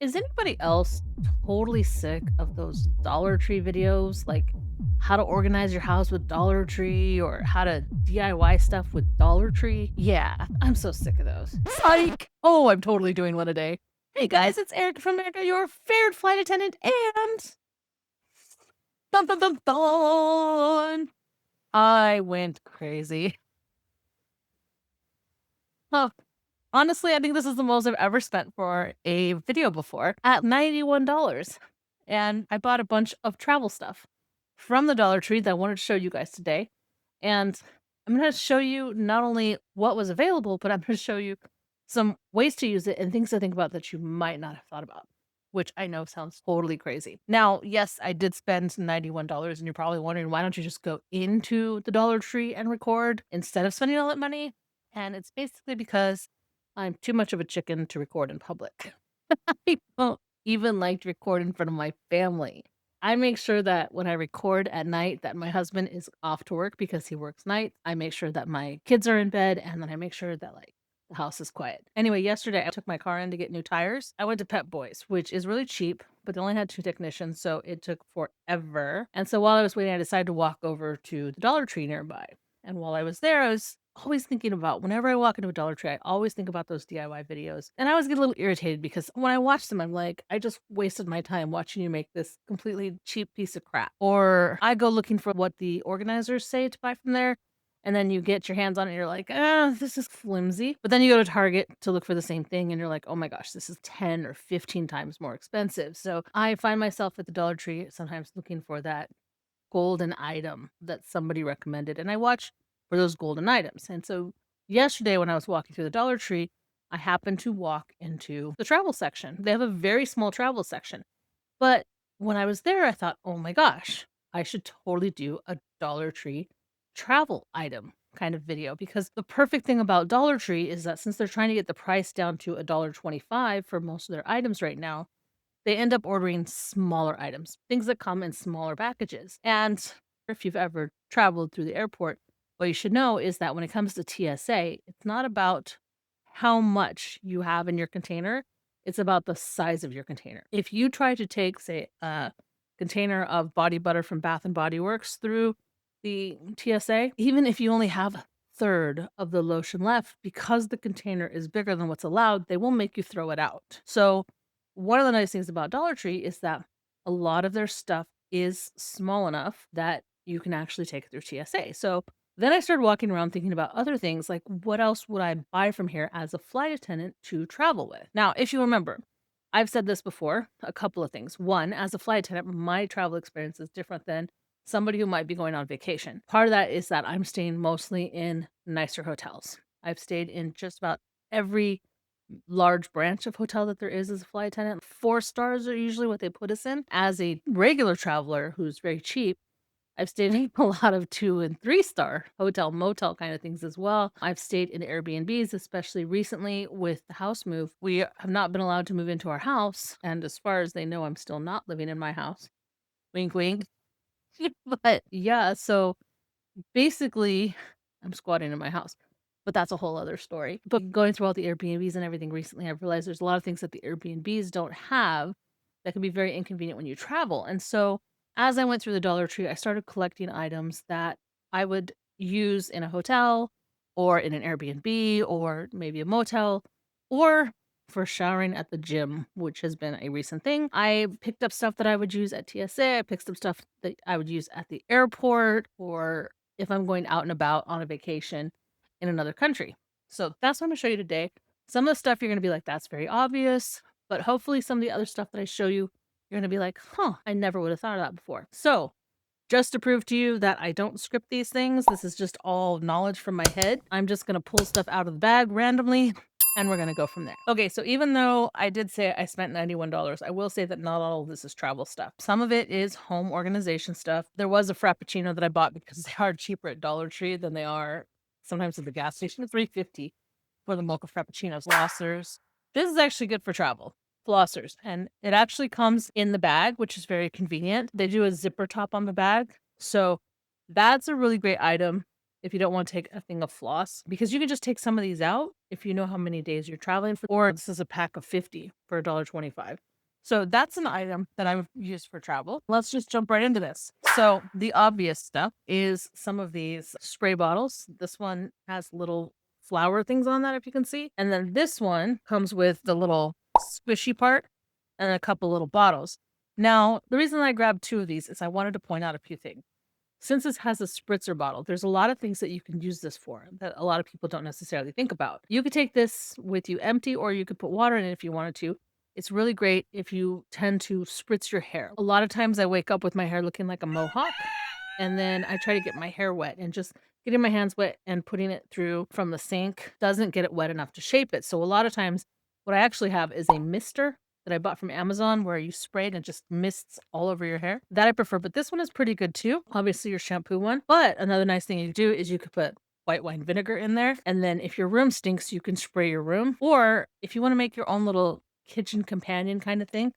Is anybody else totally sick of those Dollar Tree videos? Like how to organize your house with Dollar Tree or how to DIY stuff with Dollar Tree? Yeah, I'm so sick of those. Psych! Oh, I'm totally doing one a day. Hey guys, it's Eric from America, your favorite flight attendant, and dun dun dun dun! I went crazy. Huh. Honestly, I think this is the most I've ever spent for a video before at $91. And I bought a bunch of travel stuff from the Dollar Tree that I wanted to show you guys today. And I'm going to show you not only what was available, but I'm going to show you some ways to use it and things to think about that you might not have thought about, which I know sounds totally crazy. Now, yes, I did spend $91, and you're probably wondering, why don't you just go into the Dollar Tree and record instead of spending all that money? And it's basically because I'm too much of a chicken to record in public. I don't even like to record in front of my family. I make sure that when I record at night that my husband is off to work because he works nights. I make sure that my kids are in bed, and then I make sure that, like, the house is quiet. Anyway, yesterday I took my car in to get new tires. I went to Pep Boys, which is really cheap, but they only had 2 technicians, so it took forever. And so while I was waiting, I decided to walk over to the Dollar Tree nearby. And while I was there, I was always thinking about whenever I walk into a Dollar Tree, I always think about those DIY videos. And I always get a little irritated because when I watch them, I'm like, I just wasted my time watching you make this completely cheap piece of crap. Or I go looking for what the organizers say to buy from there. And then you get your hands on it and you're like, this is flimsy. But then you go to Target to look for the same thing and you're like, oh my gosh, this is 10 or 15 times more expensive. So I find myself at the Dollar Tree sometimes looking for that golden item that somebody recommended, and I watch for those golden items. And so yesterday when I was walking through the Dollar Tree, I happened to walk into the travel section. They have a very small travel section. But when I was there, I thought, "Oh my gosh, I should totally do a Dollar Tree travel item kind of video," because the perfect thing about Dollar Tree is that since they're trying to get the price down to $1.25 for most of their items right now, they end up ordering smaller items, things that come in smaller packages. And if you've ever traveled through the airport, what you should know is that when it comes to TSA, it's not about how much you have in your container, it's about the size of your container. If you try to take, say, a container of body butter from Bath and Body Works through the TSA, even if you only have a third of the lotion left, because the container is bigger than what's allowed, they will make you throw it out. So one of the nice things about Dollar Tree is that a lot of their stuff is small enough that you can actually take it through TSA. So then I started walking around thinking about other things like what else would I buy from here as a flight attendant to travel with? Now, if you remember, I've said this before, a couple of things. One, as a flight attendant, my travel experience is different than somebody who might be going on vacation. Part of that is that I'm staying mostly in nicer hotels. I've stayed in just about every large branch of hotel that there is as a flight attendant. 4 stars are usually what they put us in. As a regular traveler who's very cheap, I've stayed in a lot of 2 and 3-star hotel, motel kind of things as well. I've stayed in Airbnbs, especially recently with the house move. We have not been allowed to move into our house, and as far as they know, I'm still not living in my house. Wink, wink. But yeah, so basically, I'm squatting in my house, but that's a whole other story. But going through all the Airbnbs and everything recently, I've realized there's a lot of things that the Airbnbs don't have that can be very inconvenient when you travel. And so as I went through the Dollar Tree, I started collecting items that I would use in a hotel or in an Airbnb or maybe a motel or for showering at the gym, which has been a recent thing. I picked up stuff that I would use at TSA. I picked up stuff that I would use at the airport or if I'm going out and about on a vacation in another country. So that's what I'm gonna show you today. Some of the stuff you're gonna be like, that's very obvious, but hopefully some of the other stuff that I show you, you're gonna be like, huh, I never would have thought of that before. So just to prove to you that I don't script these things, this is just all knowledge from my head. I'm just gonna pull stuff out of the bag randomly and we're gonna go from there. Okay, so even though I did say I spent $91, I will say that not all of this is travel stuff. Some of it is home organization stuff. There was a Frappuccino that I bought because they are cheaper at Dollar Tree than they are sometimes at the gas station. It's $3.50 for the mocha frappuccinos. Flossers. This is actually good for travel. Flossers. And it actually comes in the bag, which is very convenient. They do a zipper top on the bag. So that's a really great item if you don't want to take a thing of floss, because you can just take some of these out if you know how many days you're traveling for. Or this is a pack of 50 for $1.25. So that's an item that I've used for travel. Let's just jump right into this. So the obvious stuff is some of these spray bottles. This one has little flower things on that, if you can see. And then this one comes with the little squishy part and a couple little bottles. Now, the reason I grabbed 2 of these is I wanted to point out a few things. Since this has a spritzer bottle, there's a lot of things that you can use this for that a lot of people don't necessarily think about. You could take this with you empty, or you could put water in it if you wanted to. It's really great if you tend to spritz your hair. A lot of times I wake up with my hair looking like a mohawk, and then I try to get my hair wet, and just getting my hands wet and putting it through from the sink doesn't get it wet enough to shape it. So a lot of times what I actually have is a mister that I bought from Amazon where you spray it and just mists all over your hair. That I prefer, but this one is pretty good too. Obviously your shampoo one. But another nice thing you do is you could put white wine vinegar in there. And then if your room stinks, you can spray your room. Or if you want to make your own little kitchen companion kind of thing,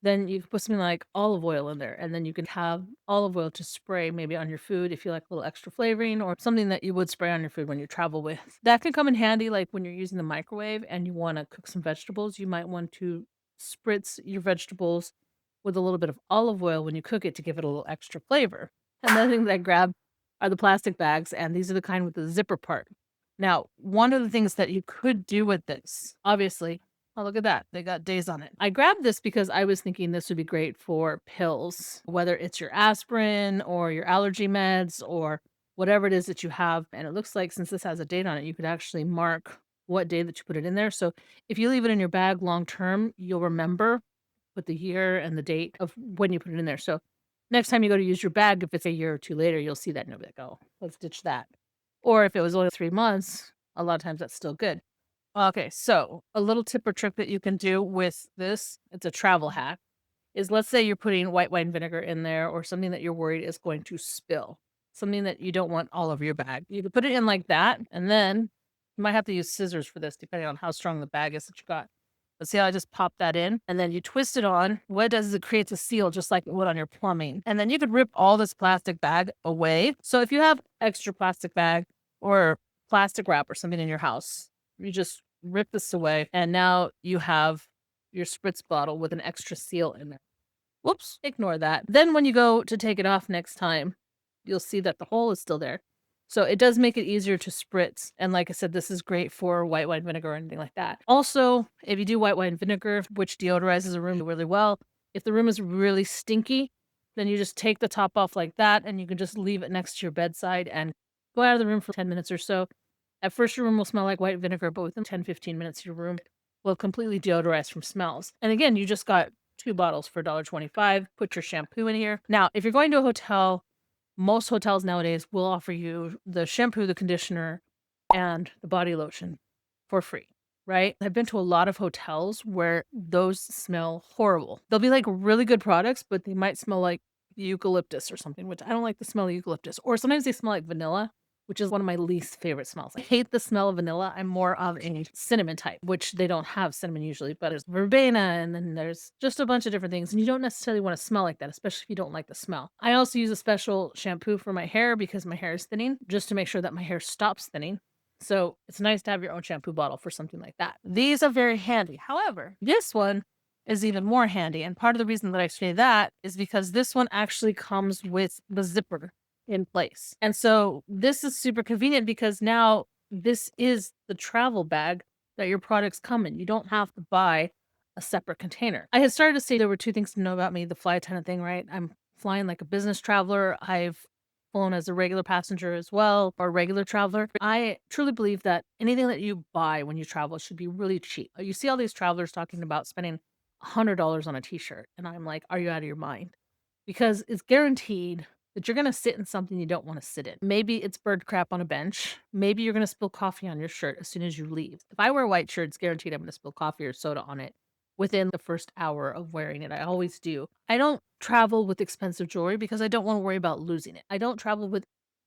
then you can put something like olive oil in there. And then you can have olive oil to spray maybe on your food if you like a little extra flavoring, or something that you would spray on your food when you travel with. That can come in handy like when you're using the microwave and you want to cook some vegetables. You might want to spritz your vegetables with a little bit of olive oil when you cook it to give it a little extra flavor. Another thing that I grabbed are the plastic bags, and these are the kind with the zipper part. Now, one of the things that you could do with this, obviously, oh, look at that. They got days on it. I grabbed this because I was thinking this would be great for pills, whether it's your aspirin or your allergy meds or whatever it is that you have. And it looks like since this has a date on it, you could actually mark what day that you put it in there. So if you leave it in your bag long term, you'll remember with the year and the date of when you put it in there. So next time you go to use your bag, if it's a year or 2 later, you'll see that and you'll be like, oh, let's ditch that. Or if it was only 3 months, a lot of times that's still good. Okay, so a little tip or trick that you can do with this, it's a travel hack, is let's say you're putting white wine vinegar in there or something that you're worried is going to spill, something that you don't want all over your bag. You can put it in like that, and then you might have to use scissors for this depending on how strong the bag is that you got. But see how I just popped that in? And then you twist it on. What it does is it creates a seal just like it would on your plumbing. And then you could rip all this plastic bag away. So if you have extra plastic bag or plastic wrap or something in your house, you just rip this away. And now you have your spritz bottle with an extra seal in there. Whoops, ignore that. Then when you go to take it off next time, you'll see that the hole is still there. So it does make it easier to spritz. And like I said, this is great for white wine vinegar or anything like that. Also, if you do white wine vinegar, which deodorizes a room really well, if the room is really stinky, then you just take the top off like that and you can just leave it next to your bedside and go out of the room for 10 minutes or so. At first, your room will smell like white vinegar, but within 10-15 minutes, your room will completely deodorize from smells. And again, you just got 2 bottles for $1.25. Put your shampoo in here. Now, if you're going to a hotel, most hotels nowadays will offer you the shampoo, the conditioner, and the body lotion for free, right? I've been to a lot of hotels where those smell horrible. They'll be like really good products, but they might smell like eucalyptus or something, which I don't like the smell of eucalyptus. Or sometimes they smell like vanilla, which is one of my least favorite smells. I hate the smell of vanilla. I'm more of a cinnamon type, which they don't have cinnamon usually, but there's verbena and then there's just a bunch of different things. And you don't necessarily want to smell like that, especially if you don't like the smell. I also use a special shampoo for my hair because my hair is thinning, just to make sure that my hair stops thinning. So it's nice to have your own shampoo bottle for something like that. These are very handy. However, this one is even more handy. And part of the reason that I say that is because this one actually comes with the zipper in place. And so this is super convenient because now this is the travel bag that your products come in. You don't have to buy a separate container. I had started to say there were 2 things to know about me, the flight attendant thing, right? I'm flying like a business traveler. I've flown as a regular passenger as well, or regular traveler. I truly believe that anything that you buy when you travel should be really cheap. You see all these travelers talking about spending $100 on a t-shirt, and I'm like, are you out of your mind? Because it's guaranteed that you're going to sit in something you don't want to sit in. Maybe it's bird crap on a bench. Maybe you're going to spill coffee on your shirt as soon as you leave. If I wear a white shirt, it's guaranteed I'm going to spill coffee or soda on it within the first hour of wearing it. I always do. I don't travel with expensive jewelry because I don't want to worry about losing it. I don't travel with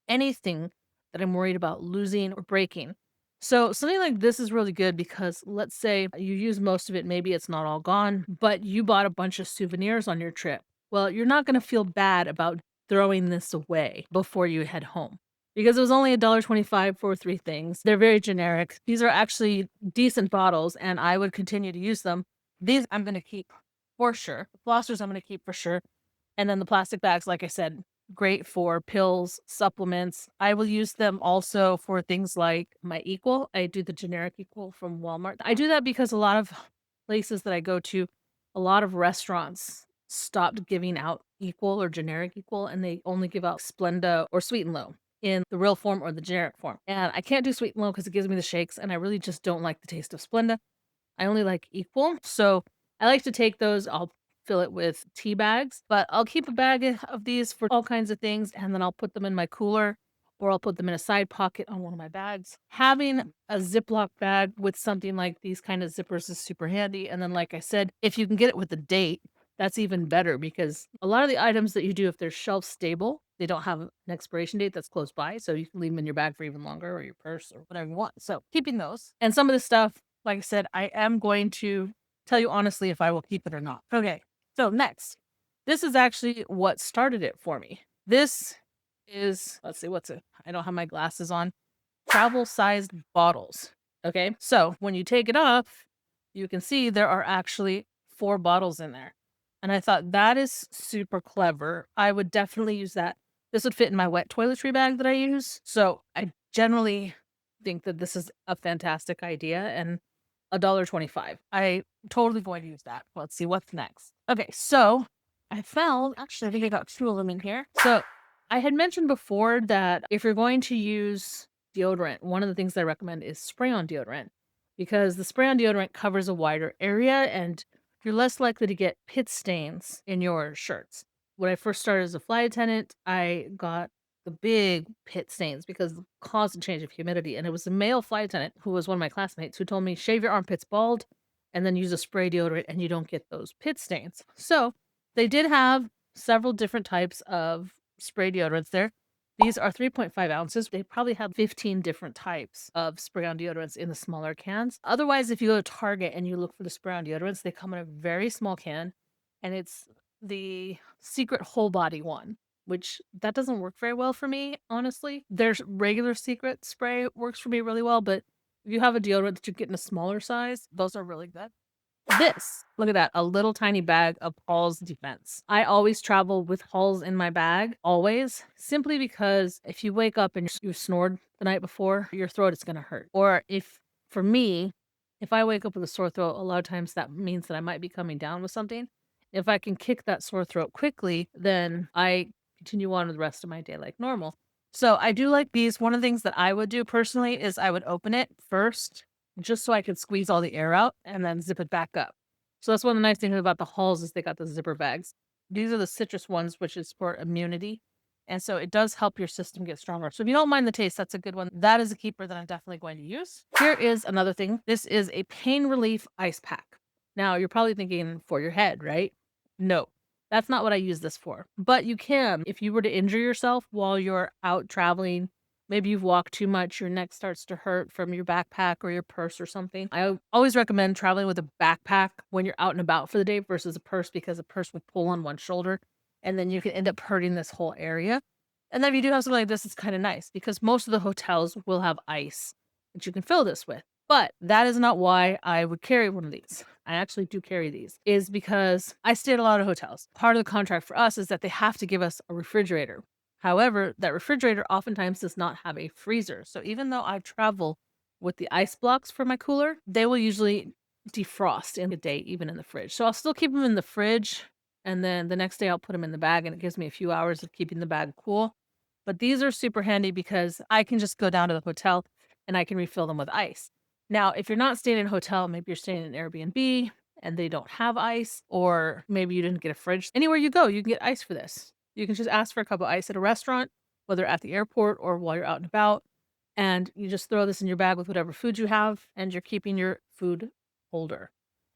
anything that I'm worried about losing or breaking. So something like this is really good because let's say you use most of it, maybe it's not all gone, but you bought a bunch of souvenirs on your trip. Well, you're not going to feel bad about throwing this away before you head home because it was only $1.25 for 3 things. They're very generic. These are actually decent bottles and I would continue to use them. These I'm going to keep for sure. Flossers I'm gonna keep for sure. And then the plastic bags, like I said, great for pills, supplements. I will use them also for things like my Equal. I do the generic Equal from Walmart. I do that because a lot of places that I go to, a lot of restaurants stopped giving out Equal or generic Equal, and they only give out Splenda or Sweet and Low in the real form or the generic form. And I can't do Sweet and Low because it gives me the shakes, and I really just don't like the taste of Splenda. I only like Equal, so I like to take those. I'll fill it with tea bags, but I'll keep a bag of these for all kinds of things, and then I'll put them in my cooler or I'll put them in a side pocket on one of my bags. Having a Ziploc bag with something like these kind of zippers is super handy. And then, like I said, if you can get it with a date, that's even better because a lot of the items that you do, if they're shelf stable, they don't have an expiration date that's close by. So you can leave them in your bag for even longer or your purse or whatever you want. So keeping those. And some of the stuff, like I said, I am going to tell you honestly if I will keep it or not. Okay. So next, this is actually what started it for me. This is, let's see, what's it? I don't have my glasses on. Travel sized bottles. Okay. So when you take it off, you can see there are actually 4 bottles in there. And I thought that is super clever. I would definitely use that. This would fit in my wet toiletry bag that I use. So I generally think that this is a fantastic idea and $1.25. I totally going to use that. Let's see what's next. Okay, so I found actually I think I got 2 of them in here. So I had mentioned before that if you're going to use deodorant, one of the things I recommend is spray-on deodorant because the spray-on deodorant covers a wider area and you're less likely to get pit stains in your shirts. When I first started as a flight attendant, I got the big pit stains because of the constant change of humidity. And it was a male flight attendant who was one of my classmates who told me, shave your armpits bald and then use a spray deodorant and you don't get those pit stains. So they did have several different types of spray deodorants there. These are 3.5 ounces. They probably have 15 different types of spray on deodorants in the smaller cans. Otherwise, if you go to Target and you look for the spray on deodorants, they come in a very small can and it's the secret whole body one, which that doesn't work very well for me, honestly. There's regular secret spray works for me really well, but if you have a deodorant that you get in a smaller size, those are really good. This, look at that, a little tiny bag of Hall's Defense. I always travel with Hall's in my bag, always, simply because if you wake up and you snored the night before, your throat is going to hurt. Or if, for me, if I wake up with a sore throat, a lot of times that means that I might be coming down with something. If I can kick that sore throat quickly, then I continue on with the rest of my day like normal. So I do like these. One of the things that I would do personally is I would open it first just so I could squeeze all the air out and then zip it back up. So that's one of the nice things about the Halls is they got the zipper bags. These are the citrus ones, which is for immunity. And so it does help your system get stronger. So if you don't mind the taste, that's a good one. That is a keeper that I'm definitely going to use. Here is another thing. This is a pain relief ice pack. Now you're probably thinking for your head, right? No, that's not what I use this for. But you can, if you were to injure yourself while you're out traveling. Maybe you've walked too much, your neck starts to hurt from your backpack or your purse or something. I always recommend traveling with a backpack when you're out and about for the day versus a purse because a purse will pull on one shoulder and then you can end up hurting this whole area. And then if you do have something like this, it's kind of nice because most of the hotels will have ice that you can fill this with. But that is not why I would carry one of these. I actually do carry these, is because I stay at a lot of hotels. Part of the contract for us is that they have to give us a refrigerator. However, that refrigerator oftentimes does not have a freezer. So even though I travel with the ice blocks for my cooler, they will usually defrost in a day, even in the fridge. So I'll still keep them in the fridge. And then the next day I'll put them in the bag and it gives me a few hours of keeping the bag cool. But these are super handy because I can just go down to the hotel and I can refill them with ice. Now, if you're not staying in a hotel, maybe you're staying in an Airbnb and they don't have ice, or maybe you didn't get a fridge. Anywhere you go, you can get ice for this. You can just ask for a cup of ice at a restaurant, whether at the airport or while you're out and about, and you just throw this in your bag with whatever food you have, and you're keeping your food colder.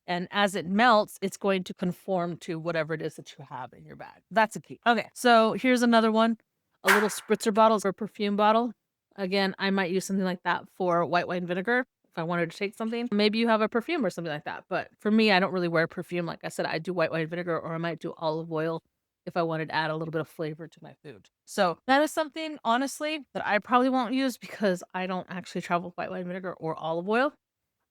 And as it melts, it's going to conform to whatever it is that you have in your bag. That's a key. Okay, so here's another one. A little spritzer bottle or perfume bottle. Again, I might use something like that for white wine vinegar if I wanted to take something. Maybe you have a perfume or something like that. But for me, I don't really wear perfume. Like I said, I do white wine vinegar or I might do olive oil if I wanted to add a little bit of flavor to my food. So that is something, honestly, that I probably won't use because I don't actually travel with white wine vinegar or olive oil.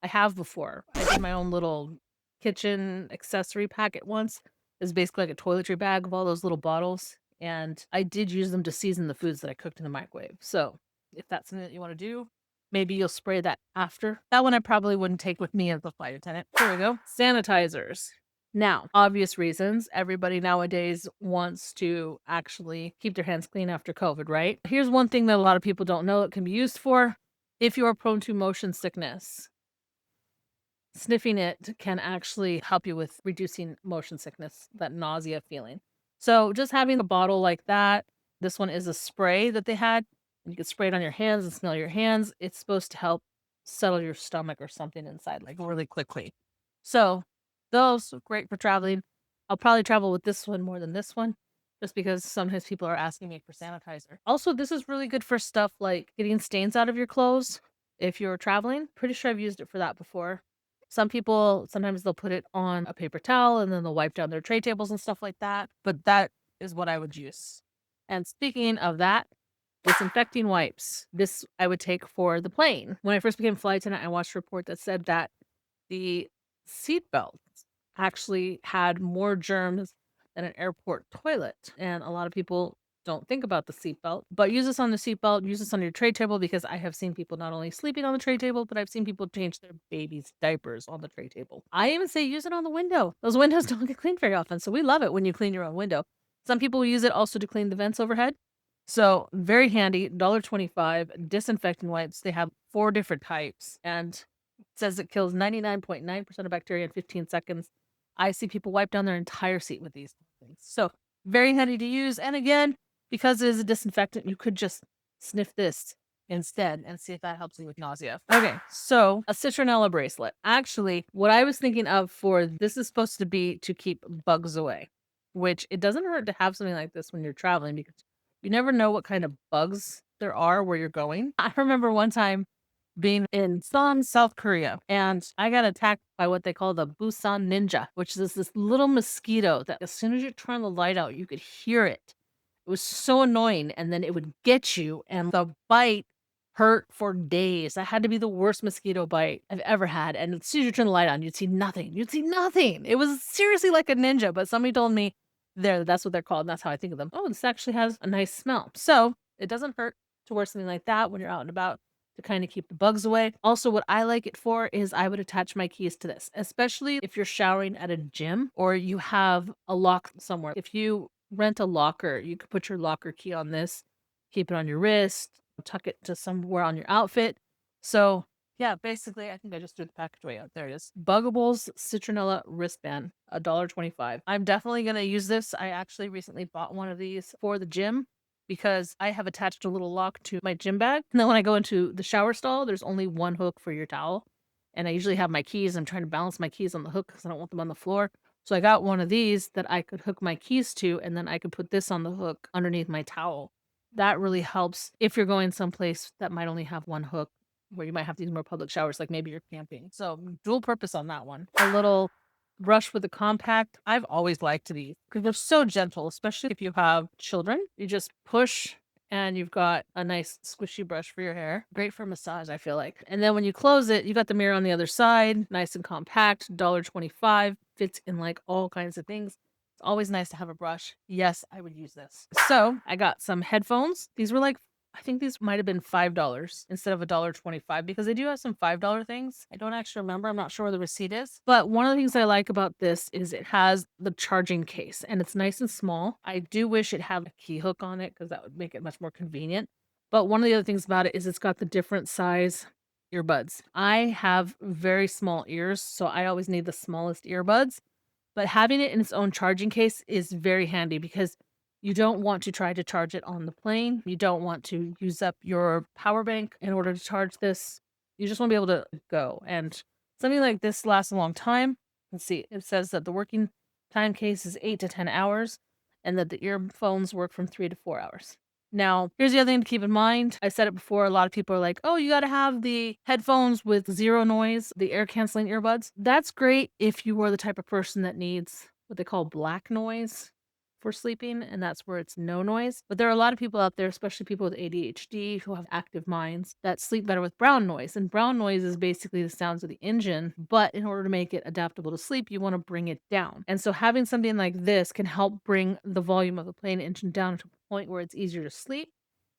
I have before. I did my own little kitchen accessory packet once. It's basically like a toiletry bag of all those little bottles, and I did use them to season the foods that I cooked in the microwave. So, if that's something that you wanna do, maybe you'll spray that after. That one I probably wouldn't take with me as a flight attendant. Here we go. Sanitizers. Now, obvious reasons, everybody nowadays wants to actually keep their hands clean after COVID, right? Here's one thing that a lot of people don't know it can be used for. If you are prone to motion sickness, sniffing it can actually help you with reducing motion sickness, that nausea feeling. So just having a bottle like that, this one is a spray that they had. You can spray it on your hands and smell your hands. It's supposed to help settle your stomach or something inside, like really quickly. So those are great for traveling. I'll probably travel with this one more than this one, just because sometimes people are asking me for sanitizer. Also, this is really good for stuff like getting stains out of your clothes if you're traveling. Pretty sure I've used it for that before. Some people, sometimes they'll put it on a paper towel and then they'll wipe down their tray tables and stuff like that. But that is what I would use. And speaking of that, disinfecting wipes. This I would take for the plane. When I first became a flight attendant, I watched a report that said that the seat belts actually had more germs than an airport toilet. And a lot of people don't think about the seatbelt, but use this on the seatbelt, use this on your tray table because I have seen people not only sleeping on the tray table, but I've seen people change their babies' diapers on the tray table. I even say use it on the window. Those windows don't get cleaned very often, so we love it when you clean your own window. Some people use it also to clean the vents overhead. So very handy, $1.25 disinfecting wipes. They have 4 different types and it says it kills 99.9% of bacteria in 15 seconds. I see people wipe down their entire seat with these things. So very handy to use. And again, because it is a disinfectant, you could just sniff this instead and see if that helps you with nausea. Okay, so a citronella bracelet. Actually, what I was thinking of for this is supposed to be to keep bugs away, which it doesn't hurt to have something like this when you're traveling because you never know what kind of bugs there are where you're going. I remember one time being in Seoul, South Korea, and I got attacked by what they call the Busan Ninja, which is this little mosquito that as soon as you turn the light out, you could hear it. It was so annoying, and then it would get you, and the bite hurt for days. That had to be the worst mosquito bite I've ever had, and as soon as you turn the light on, you'd see nothing. You'd see nothing. It was seriously like a ninja, but somebody told me that's what they're called, and that's how I think of them. Oh, this actually has a nice smell. So, it doesn't hurt to wear something like that when you're out and about to kind of keep the bugs away. Also, what I like it for is I would attach my keys to this, especially if you're showering at a gym or you have a lock somewhere. If you rent a locker, you could put your locker key on this, keep it on your wrist, tuck it to somewhere on your outfit. So, yeah, basically, I think I just threw the package away out. There it is. Buggables Citronella wristband, $1.25. I'm definitely going to use this. I actually recently bought one of these for the gym because I have attached a little lock to my gym bag. And then when I go into the shower stall, there's only one hook for your towel. And I usually have my keys. I'm trying to balance my keys on the hook because I don't want them on the floor. So I got one of these that I could hook my keys to, and then I could put this on the hook underneath my towel. That really helps if you're going someplace that might only have one hook, where you might have to use more public showers, like maybe you're camping. So dual purpose on that one. A little brush with a compact. I've always liked these because they're so gentle, especially if you have children. You just push and you've got a nice squishy brush for your hair. Great for massage, I feel like. And then when you close it, you got the mirror on the other side, nice and compact, $1.25. Fits in like all kinds of things. It's always nice to have a brush. Yes, I would use this. So I got some headphones. These were like, I think these might have been $5 instead of $1.25 because they do have some $5 things. I don't actually remember. I'm not sure where the receipt is. But one of the things I like about this is it has the charging case and it's nice and small. I do wish it had a key hook on it because that would make it much more convenient. But one of the other things about it is it's got the different size earbuds. I have very small ears, so I always need the smallest earbuds. But having it in its own charging case is very handy because you don't want to try to charge it on the plane. You don't want to use up your power bank in order to charge this. You just want to be able to go. And something like this lasts a long time. Let's see. It says that the working time case is 8 to 10 hours and that the earphones work from 3 to 4 hours. Now, here's the other thing to keep in mind. I said it before, a lot of people are like, oh, you got to have the headphones with zero noise, the air canceling earbuds. That's great if you are the type of person that needs what they call black noise. for sleeping, and that's where it's no noise. But there are a lot of people out there, especially people with ADHD who have active minds, that sleep better with brown noise. And brown noise is basically the sounds of the engine, but in order to make it adaptable to sleep, you want to bring it down. And so having something like this can help bring the volume of the plane engine down to a point where it's easier to sleep.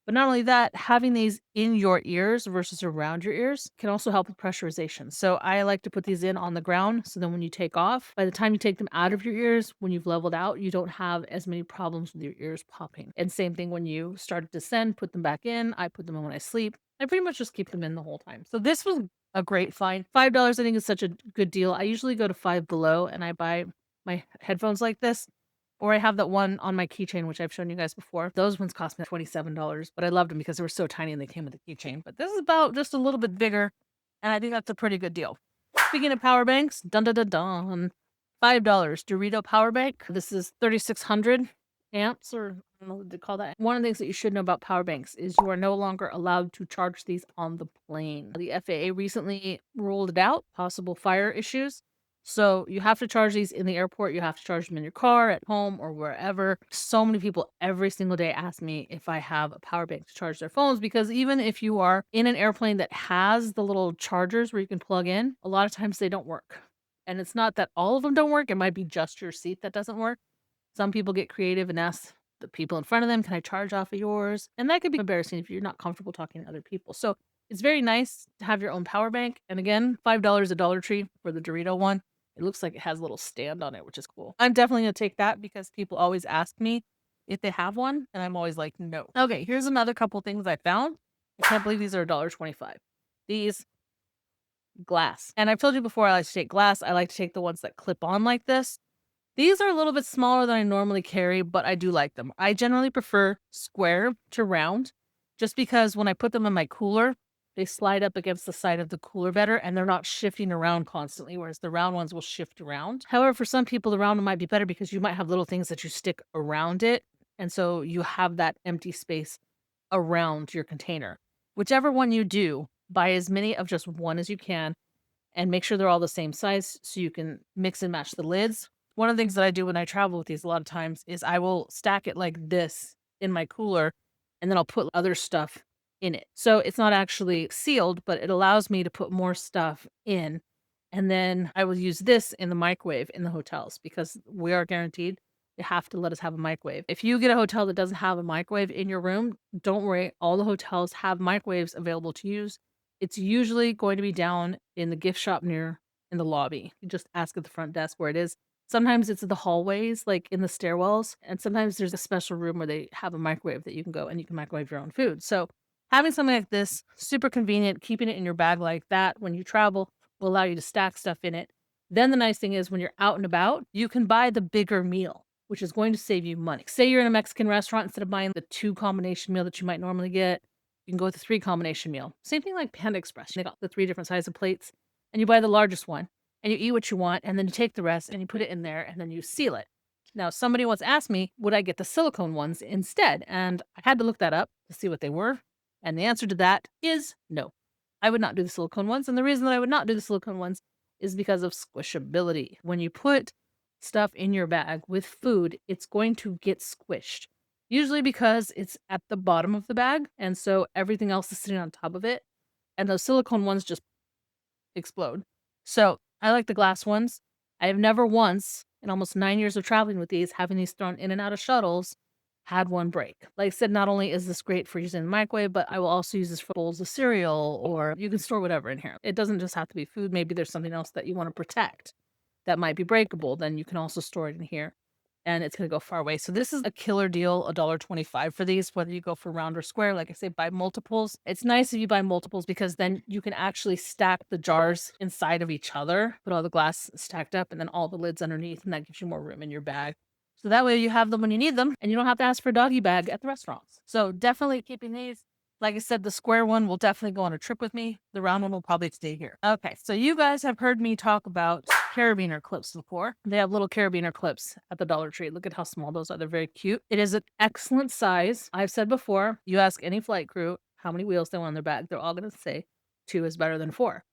But not only that, having these in your ears versus around your ears can also help with pressurization. So I like to put these in on the ground so then when you take off, by the time you take them out of your ears, when you've leveled out, you don't have as many problems with your ears popping. And same thing when you start to descend, put them back in. I put them in when I sleep. I pretty much just keep them in the whole time. So this was a great find. $5 I think is such a good deal. I usually go to Five Below and I buy my headphones like this. Or I have that one on my keychain, which I've shown you guys before. Those ones cost me $27, but I loved them because they were so tiny and they came with a keychain. But this is about just a little bit bigger, and I think that's a pretty good deal. Speaking of power banks, dun dun dun dun, $5 Dorito power bank. This is 3,600 amps, or I don't know what they call that. One of the things that you should know about power banks is you are no longer allowed to charge these on the plane. The FAA recently ruled it out, possible fire issues. So you have to charge these in the airport. You have to charge them in your car, at home, or wherever. So many people every single day ask me if I have a power bank to charge their phones, because even if you are in an airplane that has the little chargers where you can plug in, a lot of times they don't work. And it's not that all of them don't work. It might be just your seat that doesn't work. Some people get creative and ask the people in front of them, can I charge off of yours? And that could be embarrassing if you're not comfortable talking to other people. So it's very nice to have your own power bank. And again, $5 at Dollar Tree for the Dorito one. It looks like it has a little stand on it, which is cool. I'm definitely going to take that because people always ask me if they have one, and I'm always like, no. Okay, here's another couple things I found. I can't believe these are $1.25. These glass. And I've told you before I like to take glass. I like to take the ones that clip on like this. These are a little bit smaller than I normally carry, but I do like them. I generally prefer square to round just because when I put them in my cooler, they slide up against the side of the cooler better and they're not shifting around constantly, whereas the round ones will shift around. However, for some people, the round one might be better because you might have little things that you stick around it. And so you have that empty space around your container. Whichever one you do, buy as many of just one as you can and make sure they're all the same size so you can mix and match the lids. One of the things that I do when I travel with these a lot of times is I will stack it like this in my cooler and then I'll put other stuff in it. So it's not actually sealed, but it allows me to put more stuff in. And then I will use this in the microwave in the hotels because we are guaranteed they have to let us have a microwave. If you get a hotel that doesn't have a microwave in your room, don't worry. All the hotels have microwaves available to use. It's usually going to be down in the gift shop near in the lobby. You just ask at the front desk where it is. Sometimes it's in the hallways, like in the stairwells, and sometimes there's a special room where they have a microwave that you can go and you can microwave your own food. So having something like this, super convenient, keeping it in your bag like that when you travel will allow you to stack stuff in it. Then the nice thing is when you're out and about, you can buy the bigger meal, which is going to save you money. Say you're in a Mexican restaurant, instead of buying the 2 combination meal that you might normally get, you can go with the 3 combination meal. Same thing like Panda Express. They got the 3 different sizes of plates, and you buy the largest one, and you eat what you want, and then you take the rest and you put it in there, and then you seal it. Now, somebody once asked me, would I get the silicone ones instead? And I had to look that up to see what they were. And the answer to that is no. I would not do the silicone ones. And the reason that I would not do the silicone ones is because of squishability. When you put stuff in your bag with food, it's going to get squished. Usually because it's at the bottom of the bag, and so everything else is sitting on top of it, and those silicone ones just explode. So I like the glass ones. I have never once, in almost 9 years of traveling with these, having these thrown in and out of shuttles, had one break. Like I said, not only is this great for using in the microwave, but I will also use this for bowls of cereal, or you can store whatever in here. It doesn't just have to be food. Maybe there's something else that you want to protect that might be breakable. Then you can also store it in here and it's going to go far away. So this is a killer deal, $1.25 for these, whether you go for round or square. Like I say, buy multiples. It's nice if you buy multiples because then you can actually stack the jars inside of each other, put all the glass stacked up and then all the lids underneath, and that gives you more room in your bag. So that way you have them when you need them and you don't have to ask for a doggy bag at the restaurants. So definitely keeping these. Like I said, the square one will definitely go on a trip with me. The round one will probably stay here. Okay, so you guys have heard me talk about carabiner clips before. They have little carabiner clips at the Dollar Tree. Look at how small those are. They're very cute. It is an excellent size. I've said before, you ask any flight crew how many wheels they want on their bag, they're all going to say 2 is better than 4.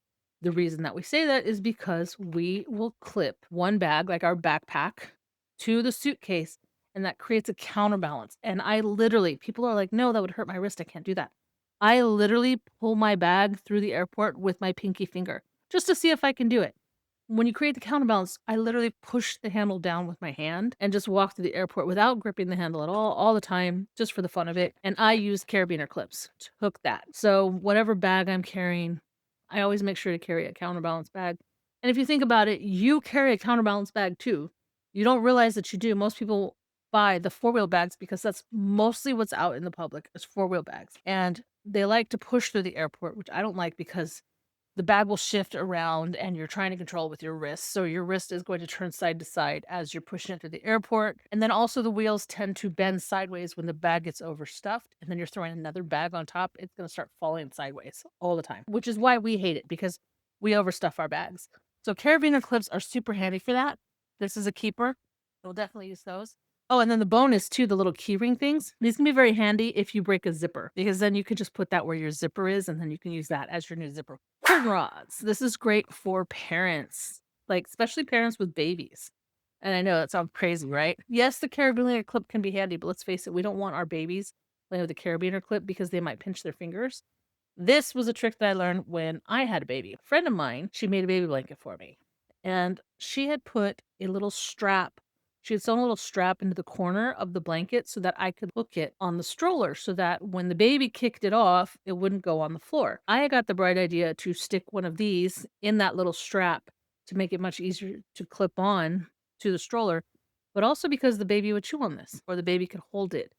The reason that we say that is because we will clip one bag, like our backpack, to the suitcase and that creates a counterbalance. And I literally, people are like, no, that would hurt my wrist. I can't do that. I literally pull my bag through the airport with my pinky finger just to see if I can do it. When you create the counterbalance, I literally push the handle down with my hand and just walk through the airport without gripping the handle at all the time, just for the fun of it. And I use carabiner clips to hook that. So whatever bag I'm carrying, I always make sure to carry a counterbalance bag. And if you think about it, you carry a counterbalance bag too. You don't realize that you do. Most people buy the four-wheel bags because that's mostly what's out in the public is four-wheel bags. And they like to push through the airport, which I don't like because the bag will shift around and you're trying to control with your wrist. So your wrist is going to turn side to side as you're pushing it through the airport. And then also the wheels tend to bend sideways when the bag gets overstuffed. And then you're throwing another bag on top. It's going to start falling sideways all the time, which is why we hate it because we overstuff our bags. So carabiner clips are super handy for that. This is a keeper. We'll definitely use those. Oh, and then the bonus too, the little keyring things. These can be very handy if you break a zipper because then you can just put that where your zipper is and then you can use that as your new zipper. Curtain rods. This is great for parents, like especially parents with babies. And I know that sounds crazy, right? Yes, the carabiner clip can be handy, but let's face it, we don't want our babies playing with the carabiner clip because they might pinch their fingers. This was a trick that I learned when I had a baby. A friend of mine, she made a baby blanket for me. And she had put a little strap. She had sewn a little strap into the corner of the blanket so that I could hook it on the stroller so that when the baby kicked it off, it wouldn't go on the floor. I got the bright idea to stick one of these in that little strap to make it much easier to clip on to the stroller, but also because the baby would chew on this or the baby could hold it.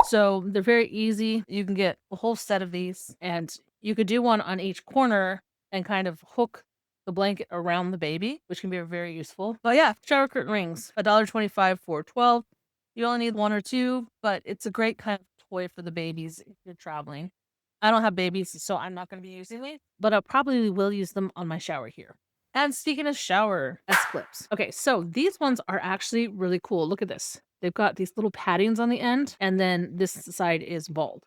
So they're very easy. You can get a whole set of these and you could do one on each corner and kind of hook the blanket around the baby, which can be very useful. But yeah, shower curtain rings, $1.25 for 12. You only need one or two, but it's a great kind of toy for the babies if you're traveling. I don't have babies, so I'm not going to be using these, but I probably will use them on my shower here. And speaking of shower S clips. Okay, so these ones are actually really cool. Look at this. They've got these little paddings on the end, and then this side is bald.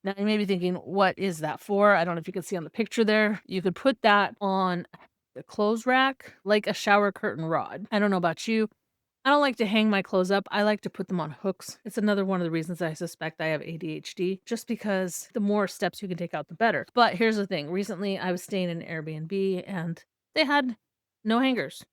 Now you may be thinking, what is that for? I don't know if you can see on the picture there. You could put that on the clothes rack like a shower curtain rod. I don't know about you. I don't like to hang my clothes up. I like to put them on hooks. It's another one of the reasons I suspect I have ADHD, just because the more steps you can take out, the better. But here's the thing. Recently, I was staying in an Airbnb and they had no hangers.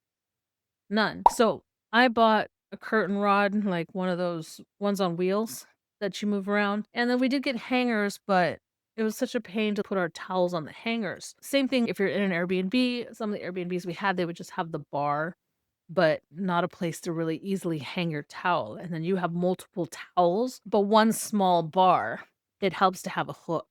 None. So I bought a curtain rod, like one of those ones on wheels that you move around. And then we did get hangers, but it was such a pain to put our towels on the hangers. Same thing if you're in an Airbnb. Some of the Airbnbs we had, they would just have the bar but not a place to really easily hang your towel. And then you have multiple towels, but one small bar. It helps to have a hook.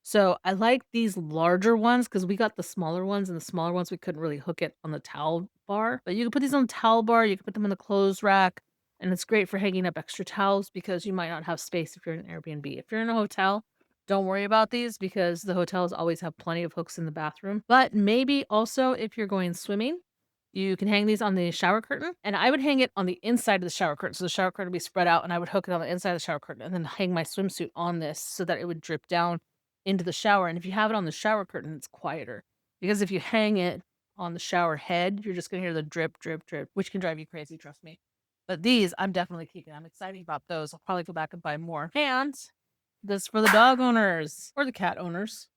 So I like these larger ones because we got the smaller ones, and the smaller ones we couldn't really hook it on the towel bar. But you can put these on the towel bar, you can put them in the clothes rack, and it's great for hanging up extra towels because you might not have space if you're in an Airbnb. If you're in a hotel, don't worry about these because the hotels always have plenty of hooks in the bathroom. But maybe also if you're going swimming, you can hang these on the shower curtain, and I would hang it on the inside of the shower curtain. So the shower curtain would be spread out, and I would hook it on the inside of the shower curtain and then hang my swimsuit on this so that it would drip down into the shower. And if you have it on the shower curtain, it's quieter. Because if you hang it on the shower head, you're just going to hear the drip, drip, drip, which can drive you crazy, trust me. But these, I'm definitely keeping. I'm excited about those. I'll probably go back and buy more. And this for the dog owners or the cat owners.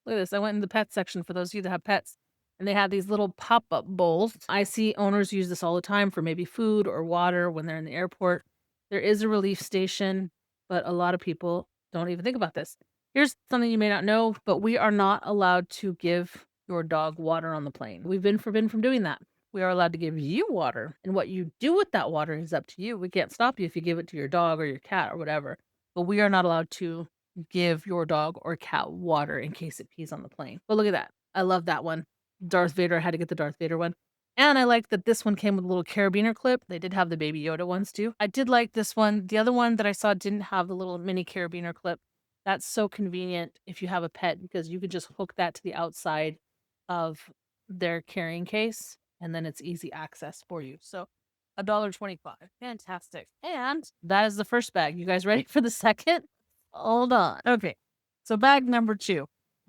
Look at this. I went in the pet section for those of you that have pets. And they have these little pop-up bowls. I see owners use this all the time for maybe food or water when they're in the airport. There is a relief station, but a lot of people don't even think about this. Here's something you may not know, but we are not allowed to give your dog water on the plane. We've been forbidden from doing that. We are allowed to give you water, and what you do with that water is up to you. We can't stop you if you give it to your dog or your cat or whatever, but we are not allowed to give your dog or cat water in case it pees on the plane. But look at that. I love that one. Darth Vader, I had to get the Darth Vader one. And I like that this one came with a little carabiner clip. They did have the Baby Yoda ones too. I did like this one. The other one that I saw didn't have the little mini carabiner clip. That's so convenient if you have a pet because you could just hook that to the outside of their carrying case and then it's easy access for you. So $1.25. Fantastic. And that is the first bag. You guys ready for the second? Hold on. Okay. So bag number 2.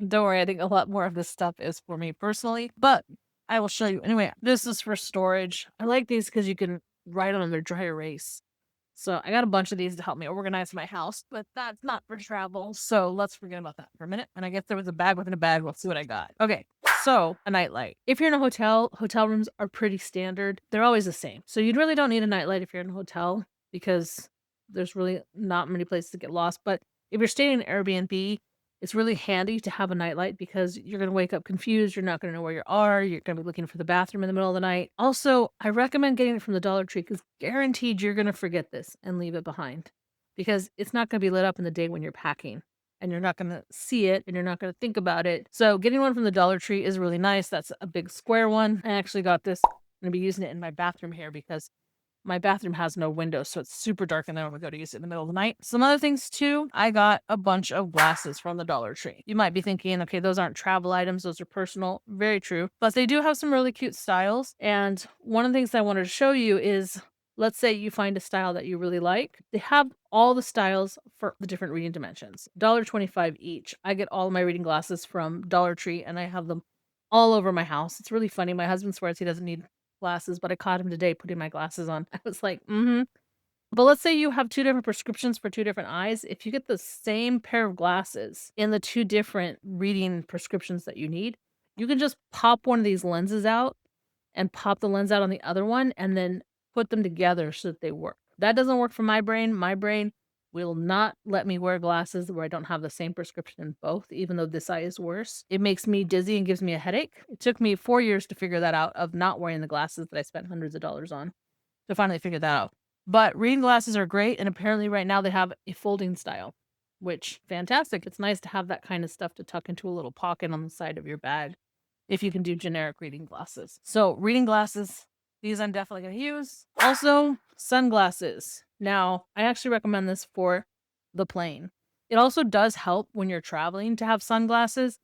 Don't worry, I think a lot more of this stuff is for me personally, but I will show you. Anyway, this is for storage. I like these because you can write on them, they're dry erase. So I got a bunch of these to help me organize my house, but that's not for travel. So let's forget about that for a minute. And I guess there was a bag within a bag. Let's see what I got. Okay. So a nightlight. If you're in a hotel rooms are pretty standard. They're always the same. So you really don't need a nightlight if you're in a hotel because there's really not many places to get lost. But if you're staying in an Airbnb, it's really handy to have a nightlight because you're going to wake up confused. You're not going to know where you are. You're going to be looking for the bathroom in the middle of the night. Also, I recommend getting it from the Dollar Tree because guaranteed you're going to forget this and leave it behind because it's not going to be lit up in the day when you're packing and you're not going to see it and you're not going to think about it. So getting one from the Dollar Tree is really nice. That's a big square one. I actually got this. I'm going to be using it in my bathroom here because my bathroom has no windows, so it's super dark in there when we go to use it in the middle of the night. Some other things too, I got a bunch of glasses from the Dollar Tree. You might be thinking, okay, those aren't travel items, those are personal. Very true. But they do have some really cute styles. And one of the things I wanted to show you is, let's say you find a style that you really like. They have all the styles for the different reading dimensions. $1.25 each. I get all of my reading glasses from Dollar Tree and I have them all over my house. It's really funny. My husband swears he doesn't need glasses, but I caught him today putting my glasses on. I was like, mm-hmm. But let's say you have two different prescriptions for two different eyes. If you get the same pair of glasses in the two different reading prescriptions that you need, you can just pop one of these lenses out and pop the lens out on the other one and then put them together so that they work. That doesn't work for my brain. My brain will not let me wear glasses where I don't have the same prescription in both, even though this eye is worse. It makes me dizzy and gives me a headache. It took me 4 years to figure that out of not wearing the glasses that I spent hundreds of dollars on to finally figure that out. But reading glasses are great, and apparently right now they have a folding style, which fantastic. It's nice to have that kind of stuff to tuck into a little pocket on the side of your bag if you can do generic reading glasses. So reading glasses, these I'm definitely going to use. Also, sunglasses. Now, I actually recommend this for the plane. It also does help when you're traveling to have sunglasses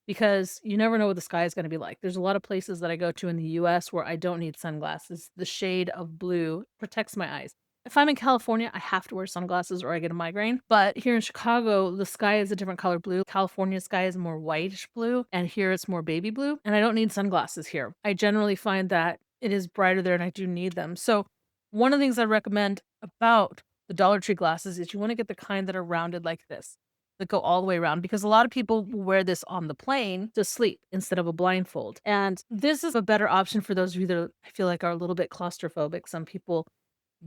because you never know what the sky is going to be like. There's a lot of places that I go to in the US where I don't need sunglasses. The shade of blue protects my eyes. If I'm in California, I have to wear sunglasses or I get a migraine. But here in Chicago, the sky is a different color blue. California sky is more whitish blue, and here it's more baby blue. And I don't need sunglasses here. I generally find that it is brighter there and I do need them. So one of the things I recommend about the Dollar Tree glasses is you want to get the kind that are rounded like this, that go all the way around, because a lot of people will wear this on the plane to sleep instead of a blindfold. And this is a better option for those of you that I feel like are a little bit claustrophobic. Some people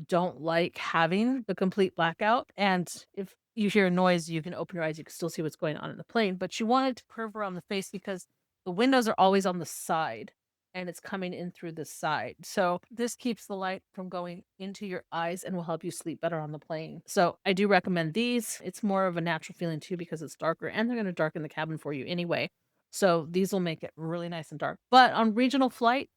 don't like having the complete blackout. And if you hear a noise, you can open your eyes, you can still see what's going on in the plane, but you want it to curve around the face because the windows are always on the side and it's coming in through the side. So this keeps the light from going into your eyes and will help you sleep better on the plane. So I do recommend these. It's more of a natural feeling too because it's darker and they're going to darken the cabin for you anyway. So these will make it really nice and dark. But on regional flight,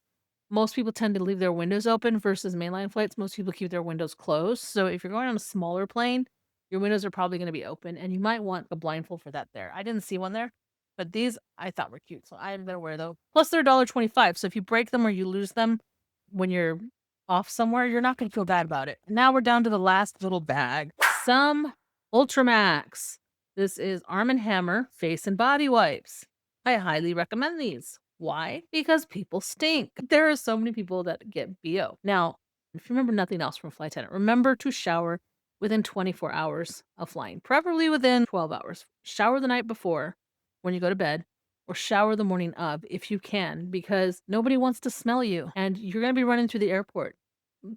most people tend to leave their windows open versus mainline flights. Most people keep their windows closed. So if you're going on a smaller plane, your windows are probably going to be open and you might want a blindfold for that there. I didn't see one there, but these I thought were cute. So I am going to wear those. Plus they're $1.25. So if you break them or you lose them when you're off somewhere, you're not going to feel bad about it. Now we're down to the last little bag. Some Ultramax. This is Arm & Hammer face and body wipes. I highly recommend these. Why? Because people stink. There are so many people that get BO. Now, if you remember nothing else from Flight Attendant, remember to shower within 24 hours of flying, preferably within 12 hours. Shower the night before when you go to bed, or shower the morning of if you can, because nobody wants to smell you and you're going to be running through the airport.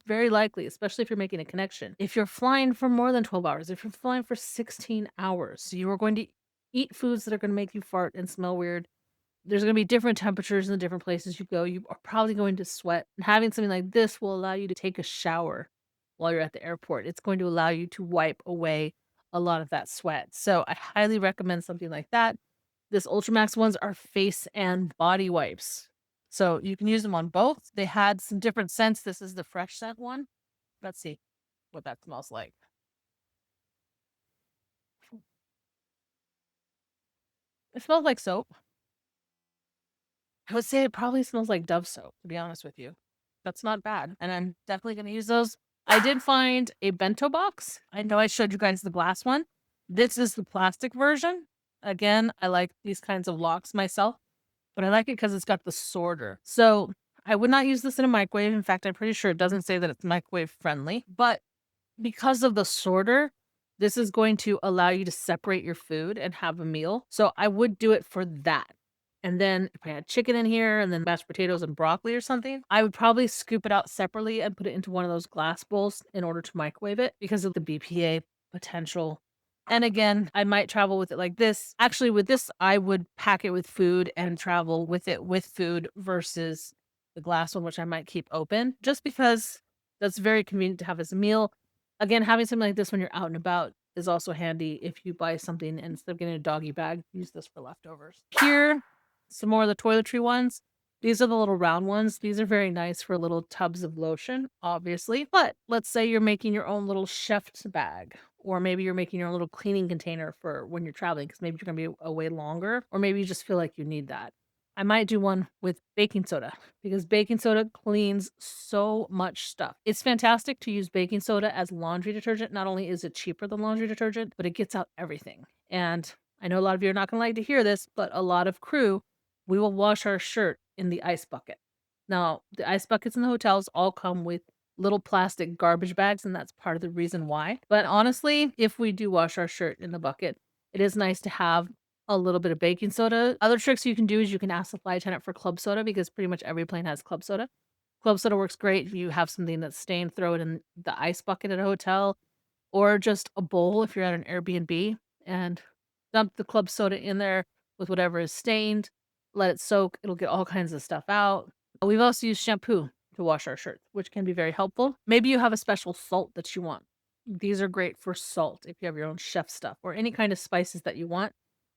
Very likely, especially if you're making a connection. If you're flying for more than 12 hours, if you're flying for 16 hours, you are going to eat foods that are going to make you fart and smell weird. There's going to be different temperatures in the different places you go. You are probably going to sweat. And having something like this will allow you to take a shower while you're at the airport. It's going to allow you to wipe away a lot of that sweat. So I highly recommend something like that. This Ultramax ones are face and body wipes. So you can use them on both. They had some different scents. This is the fresh scent one. Let's see what that smells like. It smells like soap. I would say it probably smells like Dove soap, to be honest with you. That's not bad. And I'm definitely going to use those. I did find a bento box. I know I showed you guys the glass one. This is the plastic version. Again, I like these kinds of locks myself, but I like it because it's got the sorter. So I would not use this in a microwave. In fact, I'm pretty sure it doesn't say that it's microwave friendly, but because of the sorter, this is going to allow you to separate your food and have a meal. So I would do it for that. And then if I had chicken in here and then mashed potatoes and broccoli or something, I would probably scoop it out separately and put it into one of those glass bowls in order to microwave it because of the BPA potential. And again, I might travel with it like this. Actually, with this, I would pack it with food and travel with it with food versus the glass one, which I might keep open just because that's very convenient to have as a meal. Again, having something like this when you're out and about is also handy if you buy something and instead of getting a doggy bag, use this for leftovers. Here, some more of the toiletry ones. These are the little round ones. These are very nice for little tubs of lotion, obviously. But let's say you're making your own little chef's bag, or maybe you're making your own little cleaning container for when you're traveling because maybe you're going to be away longer, or maybe you just feel like you need that. I might do one with baking soda because baking soda cleans so much stuff. It's fantastic to use baking soda as laundry detergent. Not only is it cheaper than laundry detergent, but it gets out everything. And I know a lot of you are not going to like to hear this, but a lot of crew, we will wash our shirt in the ice bucket. Now, the ice buckets in the hotels all come with little plastic garbage bags, and that's part of the reason why. But honestly, if we do wash our shirt in the bucket, it is nice to have a little bit of baking soda. Other tricks you can do is you can ask the flight attendant for club soda because pretty much every plane has club soda. Club soda works great if you have something that's stained, throw it in the ice bucket at a hotel or just a bowl if you're at an Airbnb and dump the club soda in there with whatever is stained. Let it soak. It'll get all kinds of stuff out. We've also used shampoo to wash our shirts, which can be very helpful. Maybe you have a special salt that you want. These are great for salt if you have your own chef stuff or any kind of spices that you want.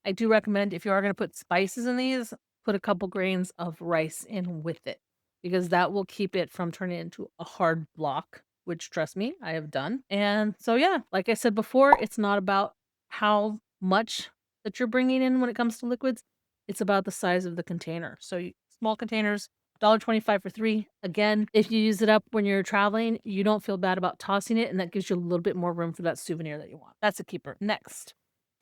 I do recommend if you are going to put spices in these, put a couple grains of rice in with it because that will keep it from turning into a hard block, which trust me, I have done. And so, yeah, like I said before, it's not about how much that you're bringing in when it comes to liquids. It's about the size of the container. So small containers, $1.25 for 3. Again, if you use it up when you're traveling, you don't feel bad about tossing it, and that gives you a little bit more room for that souvenir that you want. That's a keeper. Next.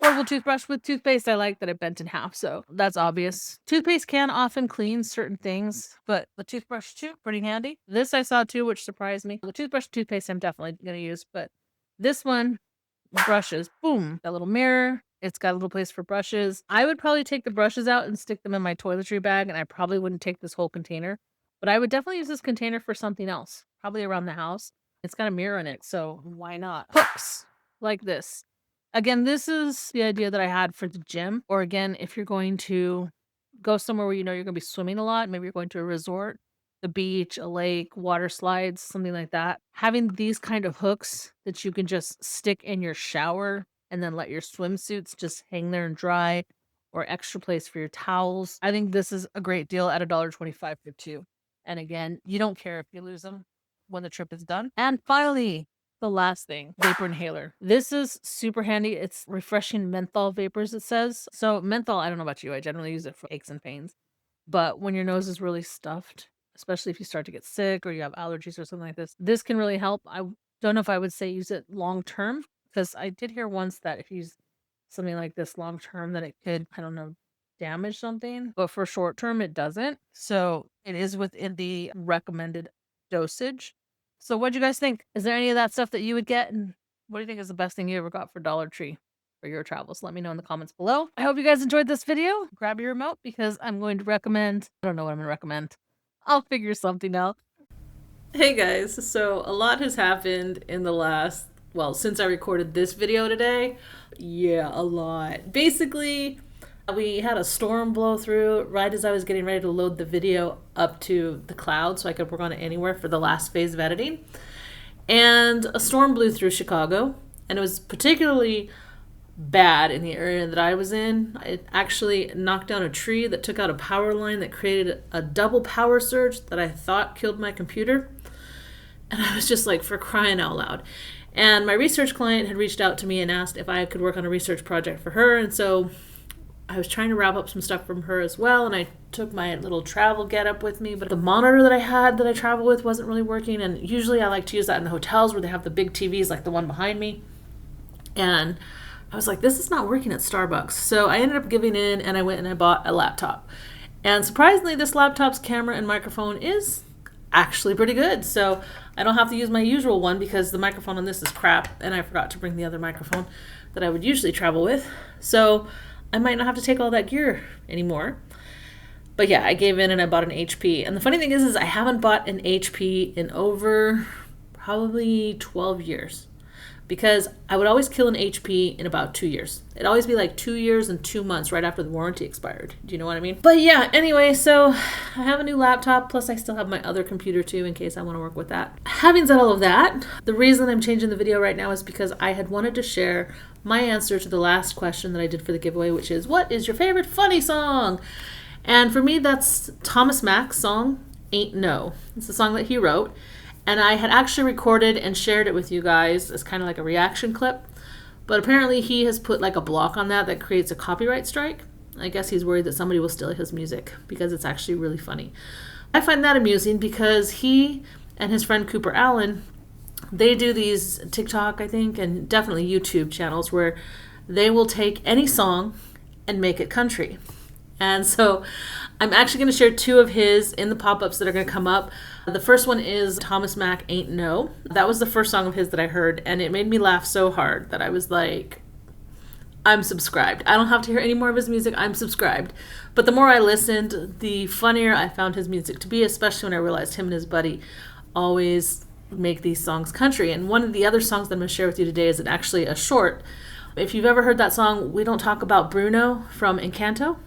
Portable toothbrush with toothpaste. I like that it bent in half, so that's obvious. Toothpaste can often clean certain things, but the toothbrush too, pretty handy. This I saw too, which surprised me. The toothbrush toothpaste I'm definitely going to use, but this one, brushes, boom, that little mirror. It's got a little place for brushes. I would probably take the brushes out and stick them in my toiletry bag, and I probably wouldn't take this whole container, but I would definitely use this container for something else, probably around the house. It's got a mirror in it, so why not? Hooks like this. Again, this is the idea that I had for the gym, or again, if you're going to go somewhere where you know you're going to be swimming a lot, maybe you're going to a resort, the beach, a lake, water slides, something like that. Having these kind of hooks that you can just stick in your shower and then let your swimsuits just hang there and dry, or extra place for your towels. I think this is a great deal at $1.25 for 2. And again, you don't care if you lose them when the trip is done. And finally, the last thing, vapor inhaler. This is super handy. It's refreshing menthol vapors, it says. So menthol, I don't know about you, I generally use it for aches and pains. But when your nose is really stuffed, especially if you start to get sick or you have allergies or something like this can really help. I don't know if I would say use it long term because I did hear once that if you use something like this long term that it could, I don't know, damage something. But for short term, it doesn't. So it is within the recommended dosage. So what do you guys think? Is there any of that stuff that you would get? And what do you think is the best thing you ever got for Dollar Tree for your travels? Let me know in the comments below. I hope you guys enjoyed this video. Grab your remote because I'm going to recommend, I don't know what I'm going to recommend. I'll figure something out. Hey guys, so a lot has happened in the last, well, since I recorded this video today. Yeah, a lot. Basically, we had a storm blow through right as I was getting ready to load the video up to the cloud so I could work on it anywhere for the last phase of editing. And a storm blew through Chicago, and it was particularly bad in the area that I was in. It actually knocked down a tree that took out a power line that created a double power surge that I thought killed my computer. And I was just like, for crying out loud. And my research client had reached out to me and asked if I could work on a research project for her. And so I was trying to wrap up some stuff from her as well, and I took my little travel getup with me, but the monitor that I had that I travel with wasn't really working, and usually I like to use that in the hotels where they have the big TVs like the one behind me. And I was like, this is not working at Starbucks. So I ended up giving in, and I went and I bought a laptop. And surprisingly, this laptop's camera and microphone is actually pretty good. So I don't have to use my usual one because the microphone on this is crap, and I forgot to bring the other microphone that I would usually travel with. So I might not have to take all that gear anymore. But yeah, I gave in and I bought an HP. And the funny thing is I haven't bought an HP in over probably 12 years. Because I would always kill an HP in about 2 years. It'd always be like 2 years and 2 months right after the warranty expired. Do you know what I mean? But yeah, anyway, so I have a new laptop, plus I still have my other computer too in case I want to work with that. Having said all of that, the reason I'm changing the video right now is because I had wanted to share my answer to the last question that I did for the giveaway, which is, what is your favorite funny song? And for me, that's Thomas Mack's song, Ain't No. It's the song that he wrote. And I had actually recorded and shared it with you guys as kind of like a reaction clip. But apparently he has put like a block on that creates a copyright strike. I guess he's worried that somebody will steal his music because it's actually really funny. I find that amusing because he and his friend Cooper Allen, they do these TikTok, I think, and definitely YouTube channels where they will take any song and make it country. And so I'm actually going to share 2 of his in the pop-ups that are going to come up. The first one is Thomas Mack, Ain't No. That was the first song of his that I heard, and it made me laugh so hard that I was like, I'm subscribed. I don't have to hear any more of his music. I'm subscribed. But the more I listened, the funnier I found his music to be, especially when I realized him and his buddy always make these songs country. And one of the other songs that I'm going to share with you today is actually a short. If you've ever heard that song, We Don't Talk About Bruno from Encanto,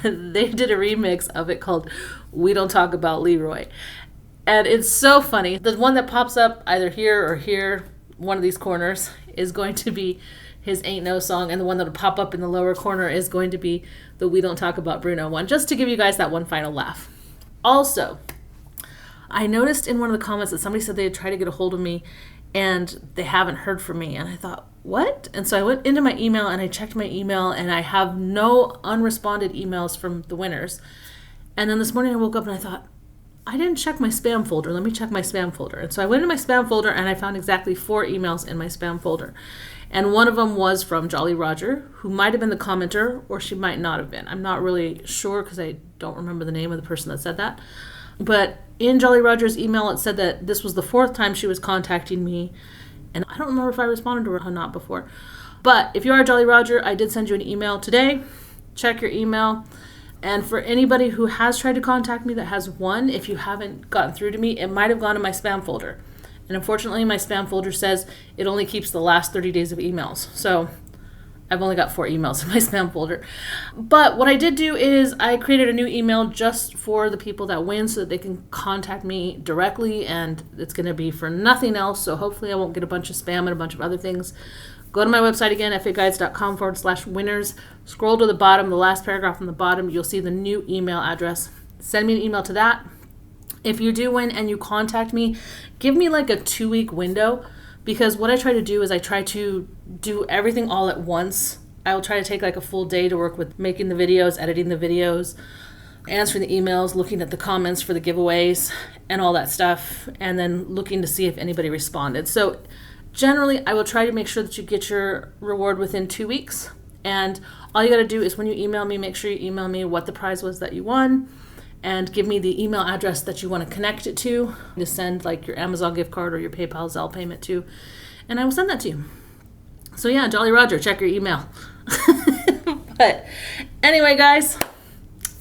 they did a remix of it called We Don't Talk About Leroy. And it's so funny. The one that pops up either here or here, one of these corners, is going to be his Ain't No song, and the one that'll pop up in the lower corner is going to be the We Don't Talk About Bruno one, just to give you guys that one final laugh. Also, I noticed in one of the comments that somebody said they had tried to get a hold of me and they haven't heard from me. And I thought, what? And so I went into my email and I checked my email, and I have no unresponded emails from the winners. And then this morning I woke up and I thought, I didn't check my spam folder. Let me check my spam folder. And so I went into my spam folder and I found exactly 4 emails in my spam folder. And one of them was from Jolly Roger, who might have been the commenter, or she might not have been. I'm not really sure because I don't remember the name of the person that said that. But in Jolly Roger's email, it said that this was the 4th time she was contacting me. And I don't remember if I responded to her or not before. But if you are Jolly Roger, I did send you an email today. Check your email. And for anybody who has tried to contact me that has won, if you haven't gotten through to me, it might have gone to my spam folder. And unfortunately, my spam folder says it only keeps the last 30 days of emails. So I've only got 4 emails in my spam folder. But what I did do is I created a new email just for the people that win so that they can contact me directly, and it's going to be for nothing else. So hopefully I won't get a bunch of spam and a bunch of other things. Go to my website again, faguides.com/winners. Scroll to the bottom, the last paragraph on the bottom, you'll see the new email address. Send me an email to that. If you do win and you contact me, give me like a 2-week window, because what I try to do is I try to do everything all at once. I will try to take like a full day to work with making the videos, editing the videos, answering the emails, looking at the comments for the giveaways and all that stuff, and then looking to see if anybody responded. So generally, I will try to make sure that you get your reward within 2 weeks. And all you got to do is when you email me, make sure you email me what the prize was that you won, and give me the email address that you want to connect it to send like your Amazon gift card or your PayPal Zelle payment to, and I will send that to you. So yeah, Jolly Roger, check your email. But anyway, guys,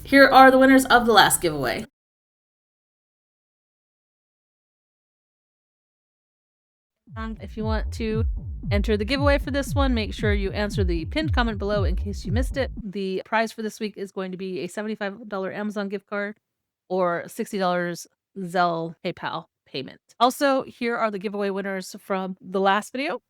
here are the winners of the last giveaway. And if you want to enter the giveaway for this one, make sure you answer the pinned comment below in case you missed it. The prize for this week is going to be a $75 Amazon gift card or $60 Zelle PayPal payment. Also, here are the giveaway winners from the last video.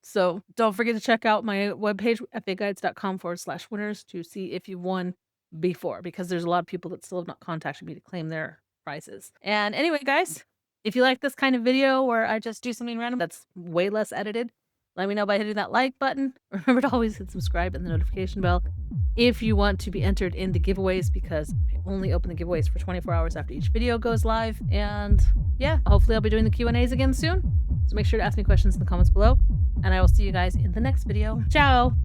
So don't forget to check out my webpage, faguides.com/winners, to see if you won before, because there's a lot of people that still have not contacted me to claim their prizes. And anyway, guys, if you like this kind of video where I just do something random that's way less edited, let me know by hitting that like button. Remember to always hit subscribe and the notification bell if you want to be entered in the giveaways, because I only open the giveaways for 24 hours after each video goes live. And yeah, hopefully I'll be doing the Q&As again soon. So make sure to ask me questions in the comments below, and I will see you guys in the next video. Ciao!